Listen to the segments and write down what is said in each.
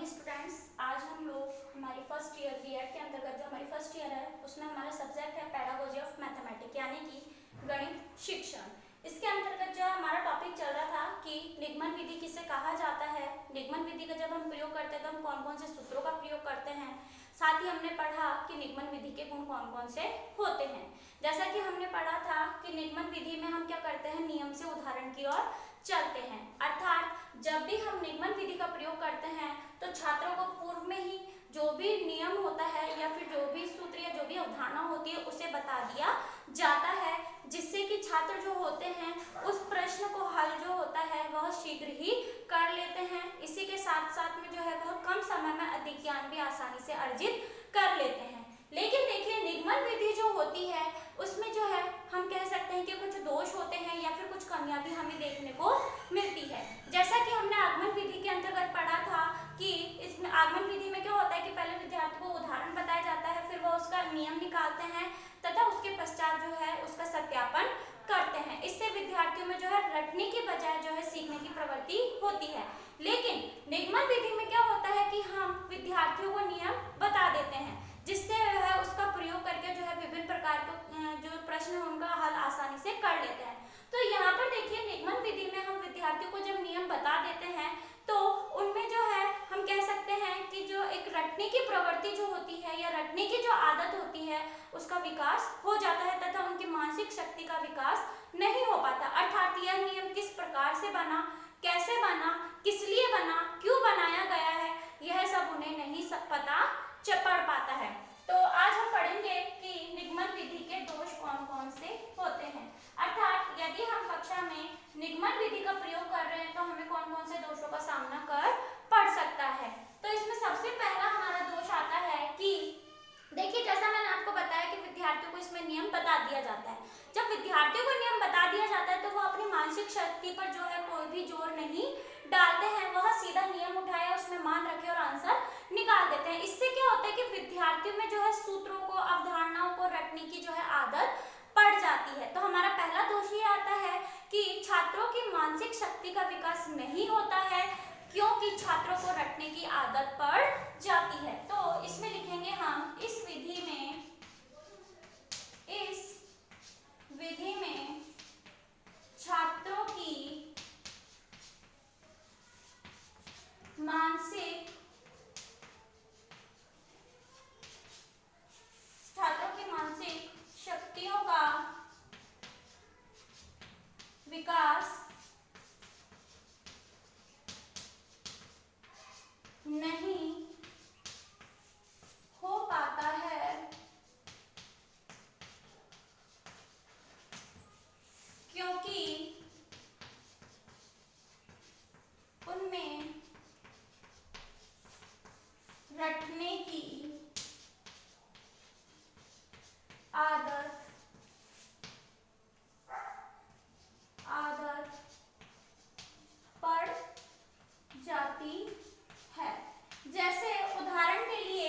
Morning students. आज हम लोग हमारी फर्स्ट ईयर बीएड के अंतर्गत जो हमारी फर्स्ट ईयर है उसमें हमारा सब्जेक्ट है पेडागोजी ऑफ मैथमेटिक्स यानी कि गणित शिक्षण। इसके अंतर्गत जो हमारा टॉपिक चल रहा था कि निगमन विधि किसे कहा जाता है, निगमन विधि का जब हम प्रयोग करते हैं तो हम कौन कौन से सूत्रों का प्रयोग करते हैं। साथ ही हमने पढ़ा कि निगमन विधि के गुण कौन कौन से होते हैं। जैसा कि हमने पढ़ा था कि निगमन विधि में हम क्या करते हैं, नियम से उदाहरण की ओर चलते हैं। अर्थात जब भी हम निगमन विधि का प्रयोग करते हैं तो छात्रों को पूर्व में ही जो भी नियम होता है या फिर जो भी सूत्र या जो भी अवधारणा होती है उसे बता दिया जाता है, जिससे कि छात्र जो होते हैं उस प्रश्न को हल जो होता है वह शीघ्र ही कर लेते हैं। इसी के साथ साथ में जो है वह कम समय में अधिक ज्ञान भी आसानी से अर्जित कर लेते हैं। लेकिन देखिए निगमन विधि जो होती है उसमें जो है हम कह सकते हैं कि कुछ दोष होते हैं या फिर कुछ कमियां भी हमें देखने को मिलती है। जैसा कि हमने आगमन विधि के अंतर्गत पढ़ा था कि इसमें आगमन विधि में क्या होता है कि पहले विद्यार्थी को उदाहरण बताया जाता है, फिर वह उसका नियम निकालते हैं तथा उसके पश्चात जो है उसका सत्यापन करते हैं। इससे विद्यार्थियों में जो है रटने की बजाय जो है सीखने की प्रवृत्ति होती है। लेकिन निगमन विधि में क्या होता है कि हम विद्यार्थियों को नियम बता देते हैं, जिससे है उसका प्रयोग करके जो है विभिन्न प्रकार के जो प्रश्न है उनका हल आसानी से कर लेते हैं। तो यहाँ पर देखिए निगमन विधि में हम विद्यार्थियों को जब नियम बता देते हैं तो उनमें जो है हम कह सकते हैं कि जो एक रटने की प्रवृत्ति जो होती है या रटने की जो आदत होती है उसका विकास हो जाता है तथा उनकी मानसिक शक्ति का विकास नहीं हो पाता। अर्थात यह नियम किस प्रकार से बना, कैसे बना, किस लिए बना, क्यों बनाया गया है, यह सब उन्हें नहीं पता पड़ पाता है। तो आज हम पढ़ेंगे कि निगमन विधि के दोष कौन कौन से होते हैं। अर्थात यदि हम कक्षा में निगमन विधि का प्रयोग कर रहे हैं तो हमें कौन कौन से दोषों का सामना कर पड़ सकता है। तो इसमें सबसे पहला हमारा दोष आता है कि देखिए जैसा मैंने आपको बताया कि विद्यार्थियों को इसमें नियम बता दिया जाता है। जब विद्यार्थियों को नियम बता दिया जाता है तो वो अपनी मानसिक शक्ति पर जो है कोई भी जोर नहीं डालते हैं, वह सीधा नियम उठाए उसमें मान रखे और आंसर निकाल देते हैं। इससे क्या होता है कि विद्यार्थियों में जो है सूत्रों को, अवधारणाओं को रटने की जो है आदत पड़ जाती है। तो हमारा पहला दोष ये आता है कि छात्रों की मानसिक शक्ति का विकास नहीं होता है क्योंकि छात्रों को रटने की आदत पड़ जाती है। तो इसमें लिखेंगे हम इस विधि में छात्रों की मानसिक शक्तियों का विकास नहीं हो पाता है क्योंकि उनमें रटने की आदत पड़ जाती है। जैसे उदाहरण के लिए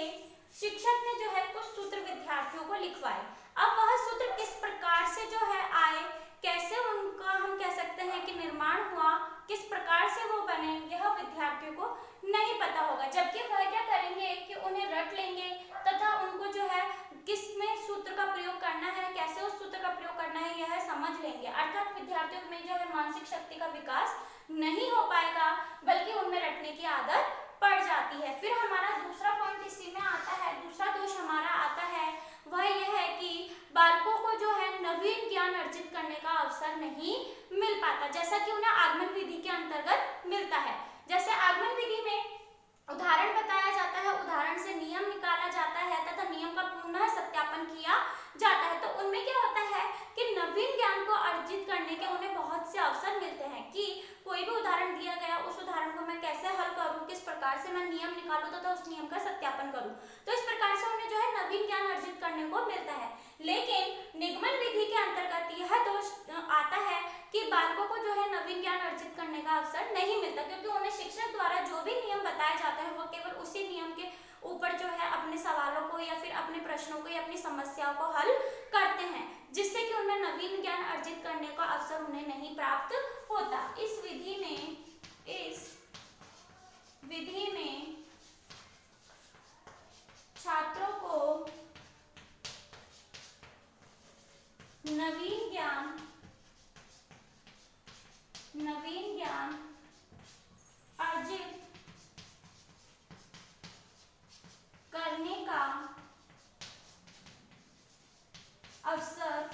शिक्षक ने जो है कुछ सूत्र विद्यार्थियों को लिखवाए। अब वह सूत्र किस प्रकार से जो है आए, कैसे उनका हम कह सकते हैं कि निर्माण हुआ, किस प्रकार से वो बने, यह विद्यार्थियों को नहीं पता होगा। जबकि वह क्या करेंगे कि उन्हें रट लेंगे तथा उनको जो है किसमें सूत्र का प्रयोग करना है, कैसे उस सूत्र का प्रयोग करना है यह समझ लेंगे। अर्थात विद्यार्थियों में जो है मानसिक शक्ति का विकास नहीं हो पाएगा बल्कि उनमें रटने की आदत पड़ जाती है। फिर हमारा दूसरा पॉइंट इसी में आता है, दूसरा दोष हमारा आता है वह यह है कि बालकों को जो है नवीन ज्ञान अर्जित करने का अवसर नहीं मिल पाता, जैसा कि उन्हें आगमन विधि के अंतर्गत मिलता है। जैसे आगमन विधि में उदाहरण बताया जाता है, उदाहरण से नियम निकाला जाता है तथा नियम का पुनः सत्यापन किया जाता है। तो उनमें क्या होता है कि नवीन ज्ञान को अर्जित करने के उन्हें बहुत से अवसर मिलते हैं कि कोई भी उदाहरण दिया गया उस उदाहरण को मैं कैसे हल करूं, किस प्रकार से मैं नियम निकालूं तथा उस नियम का सत्यापन करूं। तो इस प्रकार से उन्हें जो है नवीन ज्ञान अर्जित करने को मिलता है। लेकिन निगमन विधि के अंतर्गत यह दोष आता है कि बालकों को जो है नवीन ज्ञान अर्जित करने का अवसर नहीं मिलता क्योंकि उन्हें शिक्षक द्वारा जो भी नियम बताया जाता है वो केवल उसी नियम के ऊपर जो है अपने सवालों को या फिर अपने प्रश्नों को या अपनी समस्याओं को हल करते हैं, जिससे कि उनमें नवीन ज्ञान अर्जित करने का अवसर उन्हें नहीं प्राप्त होता। इस विधि में ज्ञान अर्जित करने का अवसर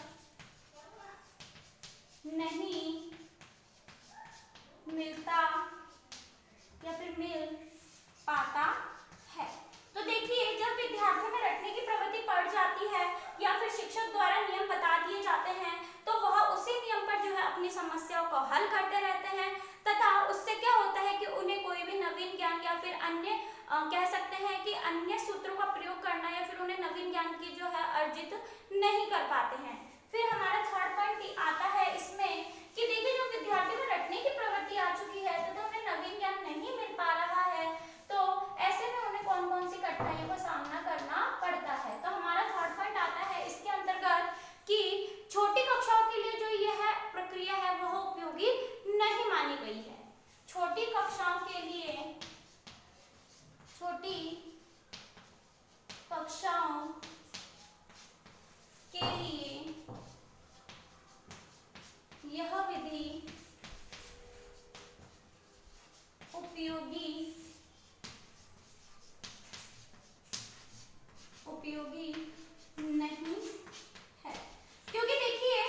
नहीं मिलता या फिर मिल पाता है। तो देखिए, जब विद्यार्थियों में रटने की प्रवृत्ति बढ़ जाती है या फिर शिक्षक द्वारा नियम बता दिए जाते हैं तो वह उसी नियम पर जो है अपनी समस्याओं को हल करते रहते हैं तथा उससे क्या होता है कि उन्हें कोई भी नवीन ज्ञान या फिर अन्य कह सकते हैं कि अन्य सूत्रों का प्रयोग करना या फिर उन्हें नवीन ज्ञान की जो है अर्जित नहीं कर पाते हैं। फिर हमारा थर्ड पॉइंट आता है इसमें कि देखिए, जो विद्यार्थी में रटने की प्रवृत्ति आ चुकी है तथा उन्हें नवीन ज्ञान नहीं मिल पा रहा है तो ऐसे में उन्हें कौन कौन सी कठिनाइयों का सामना करना पड़ता है। तो हमारा थर्ड पॉइंट आता है इसके अंतर्गत कि छोटी कक्षाओं के लिए जो यह प्रक्रिया है वह उपयोगी नहीं मानी गई है। छोटी कक्षाओं के लिए यह विधि उपयोगी नहीं है, क्योंकि देखिए,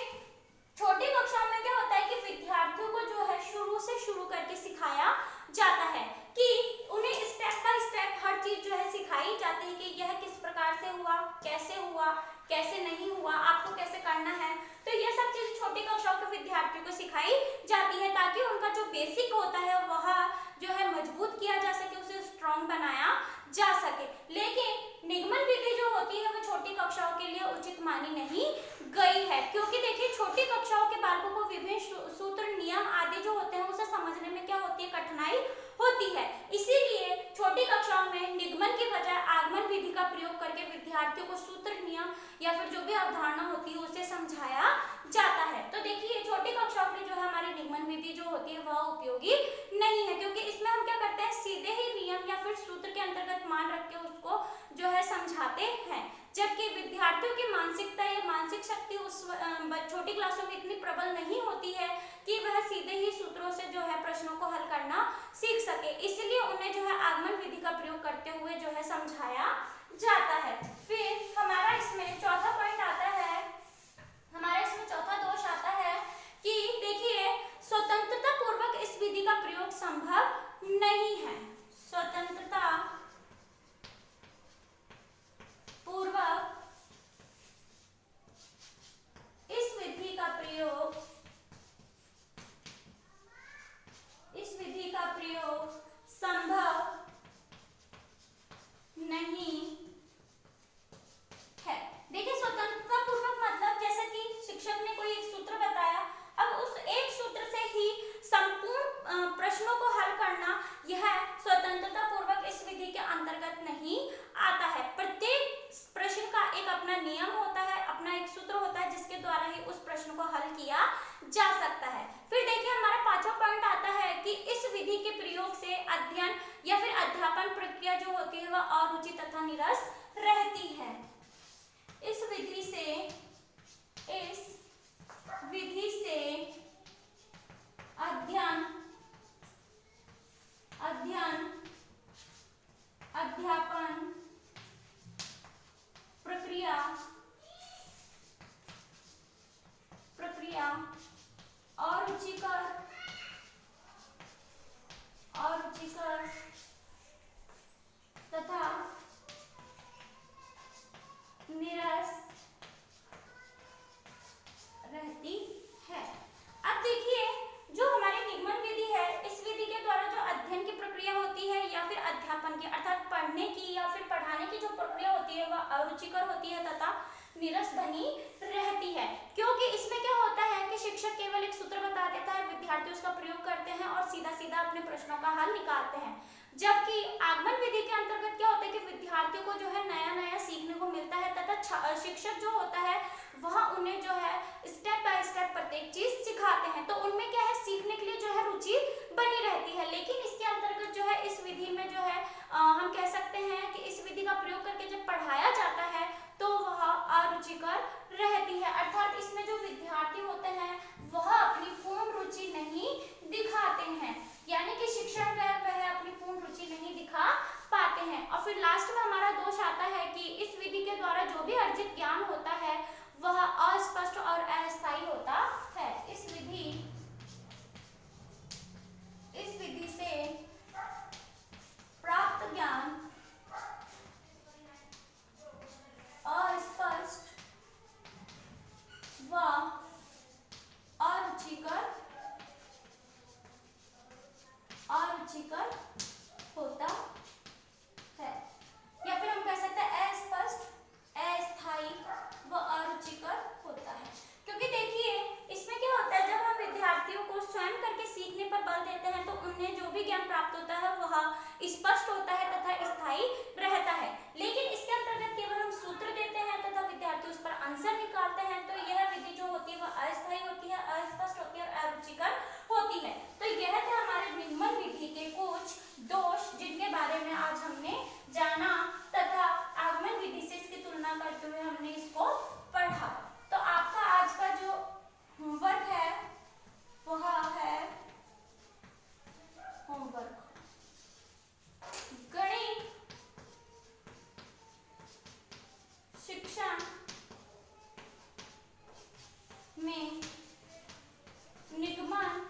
छोटी कक्षाओं में क्या होता है कि विद्यार्थियों को जो है शुरू करके सिखाया जाता है कि उन्हें स्टेप बाय स्टेप हर चीज जो है सिखाई जाती है कि यह किस प्रकार से हुआ, कैसे नहीं हुआ, आपको कैसे करना है। तो यह सब चीज छोटी कक्षाओं के विद्यार्थियों को सिखाई जाती है ताकि उनका जो बेसिक होता है वह जो है मजबूत किया जा सके, उसे स्ट्रॉन्ग बनाया जा सके। लेकिन निगमन विधि जो होती है वो छोटी कक्षाओं के लिए उचित मानी नहीं गई है, क्योंकि देखिए, छोटी कक्षाओं के बालकों को विभिन्न सूत्र, नियम आदि जो होते हैं उसे समझने में क्या होती है, कठिनाई होती है। इसीलिए छोटी कक्षाओं में निगमन की बजाय आगमन विधि का प्रयोग करके विद्यार्थियों को सूत्र, नियम या फिर जो भी अवधारणा होती है उसे समझाया जाता है। तो देखिए, छोटी कक्षाओं में जो है हमारी निगमन विधि जो होती है वह उपयोगी नहीं है, क्योंकि इसमें हम क्या करते हैं, सीधे ही नियम या फिर सूत्र के अंतर्गत मान रख के उसको जो है समझाते हैं, जबकि विद्यार्थियों की मानसिकता या मानसिक शक्ति उस छोटी क्लासों में इतनी प्रबल नहीं होती है कि वह सीधे ही सूत्रों से जो है प्रश्नों को हल करना सीख सके। इसलिए उन्हें जो है आगमन विधि का प्रयोग करते हुए जो है समझाया जाता है। फिर हमारा इसमें चौथा पॉइंट आता है, हमारा इसमें चौथा दोष आता है कि देखिए, स्वतंत्रता पूर्वक इस विधि का प्रयोग संभव नहीं है। स्वतंत्रता पूर्वक इस विधि का प्रयोग संभव नहीं है। देखिए, स्वतंत्रता पूर्वक मतलब जैसे कि शिक्षक ने कोई एक सूत्र बताया, अब उस एक सूत्र से ही संपूर्ण प्रश्नों को हल करना, यह स्वतंत्रता पूर्वक इस विधि के अंतर्गत नहीं आता है। प्रत्येक प्रश्न का एक अपना नियम होता है, अपना एक सूत्र होता है जिसके द्वारा ही उस प्रश्न को हल किया जा सकता है। फिर देखिए, हमारा पांचवा पॉइंट आता है कि इस विधि के प्रयोग से अध्ययन या फिर अध्यापन प्रक्रिया जो होती है वह अरुचि तथा नीरस रहती है। इस विधि से अध्ययन, अध्यापन प्रक्रिया अरुचिकर तथा नीरस रहती है। अब देखिए, जो हमारी निगमन विधि है, इस विधि के द्वारा जो अध्ययन की प्रक्रिया होती है या फिर अध्यापन की अर्थात पढ़ने की या फिर पढ़ाने की जो प्रक्रिया होती है वह अरुचिकर होती है तथा नीरस बनी रहती है, क्योंकि इसमें क्या होता है कि शिक्षक केवल एक सूत्र बता देता है, विद्यार्थी उसका प्रयोग करते हैं और सीधा अपने प्रश्नों का हल निकालते हैं। जबकि आगमन विधि के अंतर्गत क्या होता है कि विद्यार्थियों को जो है नया सीखने को मिलता है तथा शिक्षक जो होता है वह उन्हें जो है स्टेप बाय स्टेप प्रत्येक चीज सिखाते हैं, तो उनमें क्या है, सीखने के लिए जो है रुचि बनी रहती है। लेकिन इसके अंतर्गत जो है इस विधि में जो है हम कह सकते हैं कि इस विधि का प्रयोग करके जब पढ़ाया जाता है तो वह अरुचिकर रहती है, अर्थात इसमें जो विद्यार्थी होते हैं वह अपनी पूर्ण रुचि नहीं दिखाते हैं। अरुचिकर होता है, या फिर हम कह सकते हैं अस्पष्ट, अस्थायी व अरुचिकर होता है। क्योंकि देखिए इसमें क्या होता है, जब हम विद्यार्थियों को स्वयं करके सीखने पर बल देते हैं तो उन्हें जो भी ज्ञान प्राप्त होता है वह स्पष्ट होता है तथा स्थायी रहता है। लेकिन इसके अंतर्गत केवल हम सूत्र देते हैं तथा विद्यार्थी उस पर आंसर निकालते हैं तो यह विधि जो होती है वह अस्थायी होती है, अस्पष्ट होती है और अरुचिकर होती है। तो यह थे हमारे निगमन विधि के कुछ दोष जिनके बारे में आज हमने जाना तथा आगमन विधि से इसकी तुलना करते हुए हमने इसको पढ़ा। तो आपका आज का जो होमवर्क है वह है होमवर्क गणित शिक्षण में निगमन